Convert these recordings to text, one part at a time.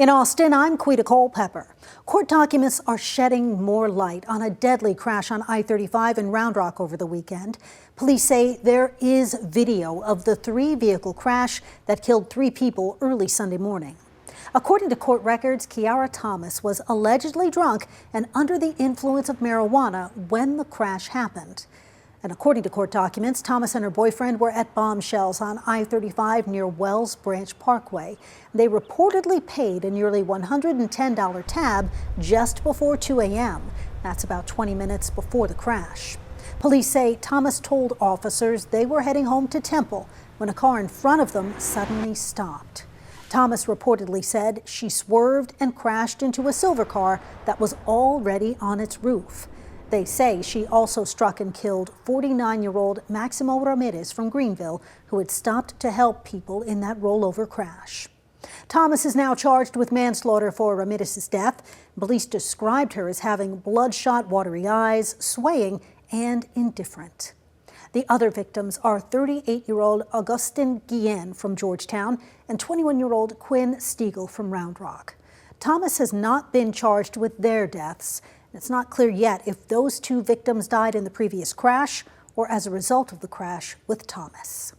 In Austin, I'm Quita Culpepper. Court documents are shedding more light on a deadly crash on I-35 in Round Rock over the weekend. Police say there is video of the three-vehicle crash that killed 3 people early Sunday morning. According to court records, Kiara Thomas was allegedly drunk and under the influence of marijuana when the crash happened. And according to court documents, Thomas and her boyfriend were at Bombshells on I-35 near Wells Branch Parkway. They reportedly paid a nearly $110 tab just before 2 a.m. That's about 20 minutes before the crash. Police say Thomas told officers they were heading home to Temple when a car in front of them suddenly stopped. Thomas reportedly said she swerved and crashed into a silver car that was already on its roof. They say she also struck and killed 49-year-old Maximo Ramirez from Greenville, who had stopped to help people in that rollover crash. Thomas is now charged with manslaughter for Ramirez's death. Police described her as having bloodshot, watery eyes, swaying, and indifferent. The other victims are 38-year-old Augustin Guillen from Georgetown and 21-year-old Quinn Stiegel from Round Rock. Thomas has not been charged with their deaths. It's not clear yet if those 2 victims died in the previous crash or as a result of the crash with Thomas.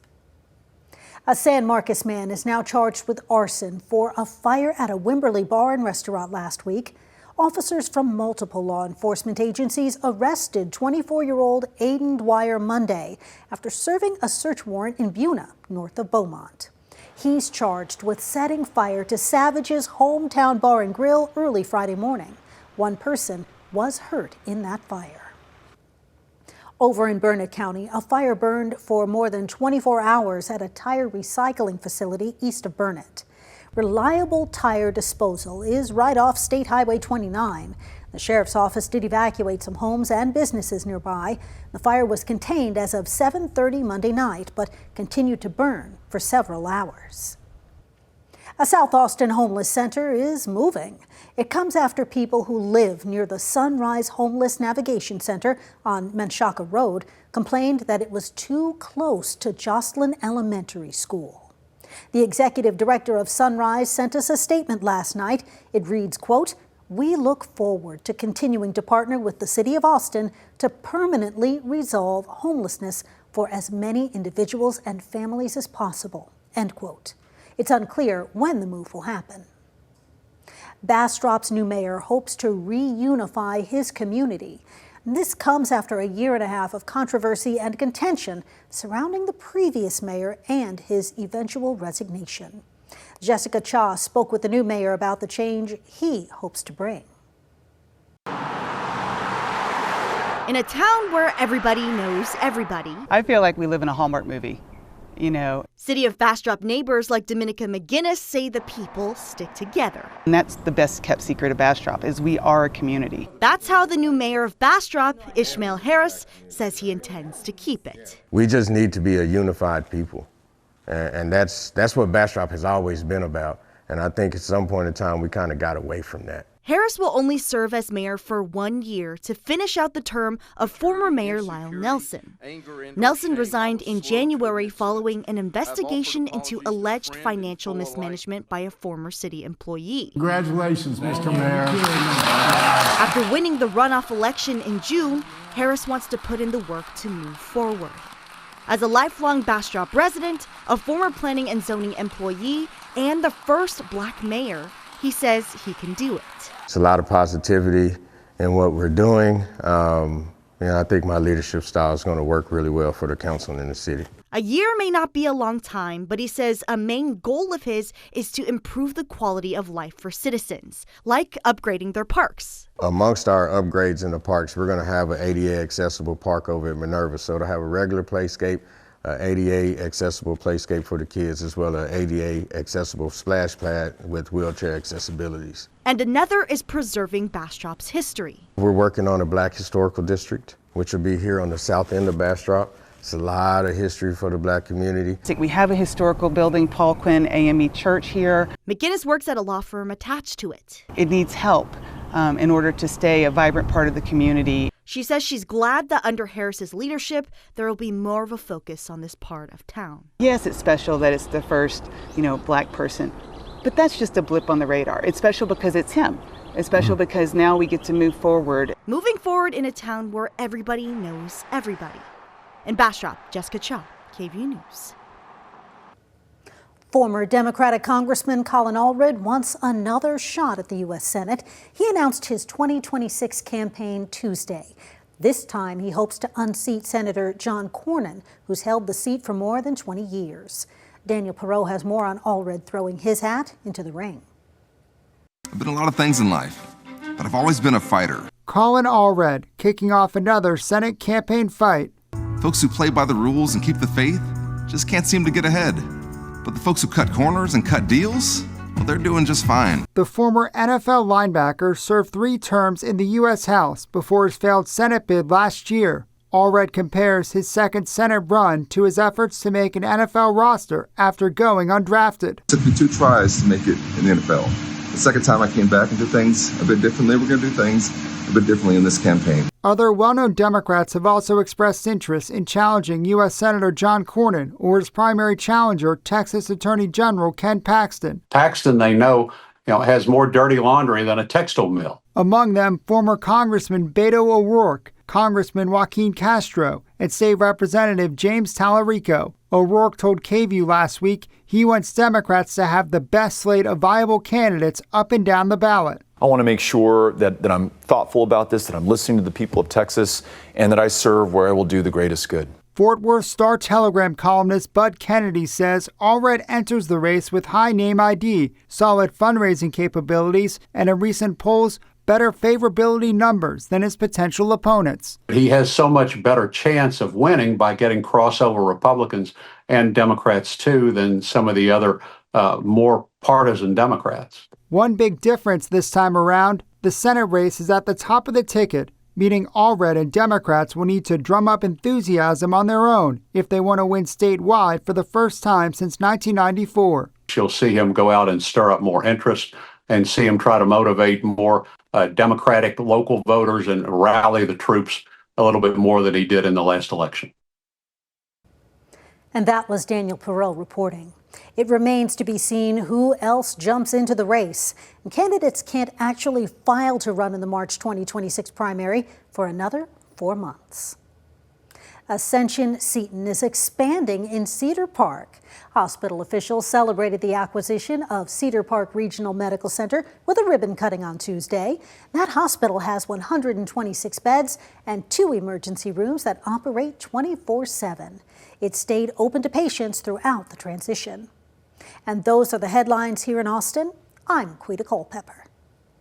A San Marcos man is now charged with arson for a fire at a Wimberley bar and restaurant last week. Officers from multiple law enforcement agencies arrested 24-year-old Aiden Dwyer Monday after serving a search warrant in Buna, north of Beaumont. He's charged with setting fire to Savage's hometown bar and grill early Friday morning. 1 person was hurt in that fire. Over in Burnett County, a fire burned for more than 24 hours at a tire recycling facility east of Burnett. Reliable tire disposal is right off State Highway 29. The sheriff's office did evacuate some homes and businesses nearby. The fire was contained as of 7:30 Monday night, but continued to burn for several hours. A South Austin homeless center is moving. It comes after people who live near the Sunrise Homeless Navigation Center on Menchaca Road complained that it was too close to Joslyn Elementary School. The executive director of Sunrise sent us a statement last night. It reads, quote, "We look forward to continuing to partner with the City of Austin to permanently resolve homelessness for as many individuals and families as possible," end quote. It's unclear when the move will happen. Bastrop's new mayor hopes to reunify his community. This comes after a year and a half of controversy and contention surrounding the previous mayor and his eventual resignation. Jessica Cha spoke with the new mayor about the change he hopes to bring. In a town where everybody knows everybody. I feel like we live in a Hallmark movie. You know, City of Bastrop neighbors like Dominica McGinnis say the people stick together. And that's the best kept secret of Bastrop, is we are a community. That's how the new mayor of Bastrop, Ishmael Harris, says he intends to keep it. We just need to be a unified people. And that's what Bastrop has always been about. And I think at some point in time, we kind of got away from that. Harris will only serve as mayor for 1 year to finish out the term of former Mayor Lyle Nelson. Nelson resigned in January following an investigation into alleged financial mismanagement by a former city employee. Congratulations, Mr. Mayor. After winning the runoff election in June, Harris wants to put in the work to move forward. As a lifelong Bastrop resident, a former planning and zoning employee, and the first Black mayor, he says he can do it. It's a lot of positivity in what we're doing. I think my leadership style is going to work really well for the council and the city. A year may not be a long time, but he says a main goal of his is to improve the quality of life for citizens, like upgrading their parks. Amongst our upgrades in the parks, we're going to have an ADA accessible park over at Minerva. So to have a regular playscape, ADA accessible playscape for the kids, as well as ADA accessible splash pad with wheelchair accessibilities. And another is preserving Bastrop's history. We're working on a Black historical district, which will be here on the south end of Bastrop. It's a lot of history for the Black community. We have a historical building, Paul Quinn AME Church here. McGinnis works at a law firm attached to it. It needs help in order to stay a vibrant part of the community. She says she's glad that under Harris's leadership, there will be more of a focus on this part of town. Yes, it's special that it's the first, Black person But that's just a blip on the radar. It's special because it's him. It's special because now we get to move forward. Moving forward in a town where everybody knows everybody. In Bastrop, Jessica Cha, KVUE News. Former Democratic Congressman Colin Allred wants another shot at the U.S. Senate. He announced his 2026 campaign Tuesday. This time, he hopes to unseat Senator John Cornyn, who's held the seat for more than 20 years. Daniel Perot has more on Allred throwing his hat into the ring. I've been a lot of things in life, but I've always been a fighter. Colin Allred kicking off another Senate campaign fight. Folks who play by the rules and keep the faith just can't seem to get ahead. But the folks who cut corners and cut deals, well, they're doing just fine. The former NFL linebacker served 3 terms in the U.S. House before his failed Senate bid last year. Allred compares his second Senate run to his efforts to make an NFL roster after going undrafted. It took me 2 tries to make it in the NFL. The second time I came back and did things a bit differently. We're going to do things a bit differently in this campaign. Other well-known Democrats have also expressed interest in challenging U.S. Senator John Cornyn or his primary challenger, Texas Attorney General Ken Paxton. Paxton, they know, has more dirty laundry than a textile mill. Among them, former Congressman Beto O'Rourke, Congressman Joaquin Castro, and State Representative James Tallarico. O'Rourke told KVUE last week he wants Democrats to have the best slate of viable candidates up and down the ballot. I want to make sure that I'm thoughtful about this, that I'm listening to the people of Texas, and that I serve where I will do the greatest good. Fort Worth Star-Telegram columnist Bud Kennedy says Allred enters the race with high name ID, solid fundraising capabilities, and in recent polls, better favorability numbers than his potential opponents. He has so much better chance of winning by getting crossover Republicans and Democrats too than some of the other more partisan Democrats. One big difference this time around, the Senate race is at the top of the ticket, meaning Allred and Democrats will need to drum up enthusiasm on their own if they want to win statewide for the first time since 1994. You'll see him go out and stir up more interest and see him try to motivate more Democratic local voters and rally the troops a little bit more than he did in the last election. And that was Daniel Perot reporting. It remains to be seen who else jumps into the race. And candidates can't actually file to run in the March 2026 primary for another 4 months. Ascension Seton is expanding in Cedar Park. Hospital officials celebrated the acquisition of Cedar Park Regional Medical Center with a ribbon cutting on Tuesday. That hospital has 126 beds and 2 emergency rooms that operate 24/7. It stayed open to patients throughout the transition. And those are the headlines here in Austin. I'm Quita Culpepper.